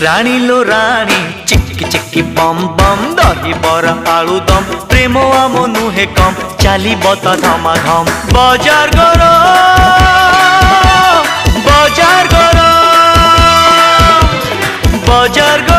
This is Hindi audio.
रानी लो रानी चिक्की चिक्की बम बम दही बरा आलू दम प्रेम आम नुहे कम चाली बता धमा धम बाजार गरम बाजार गरम बाजार गरम।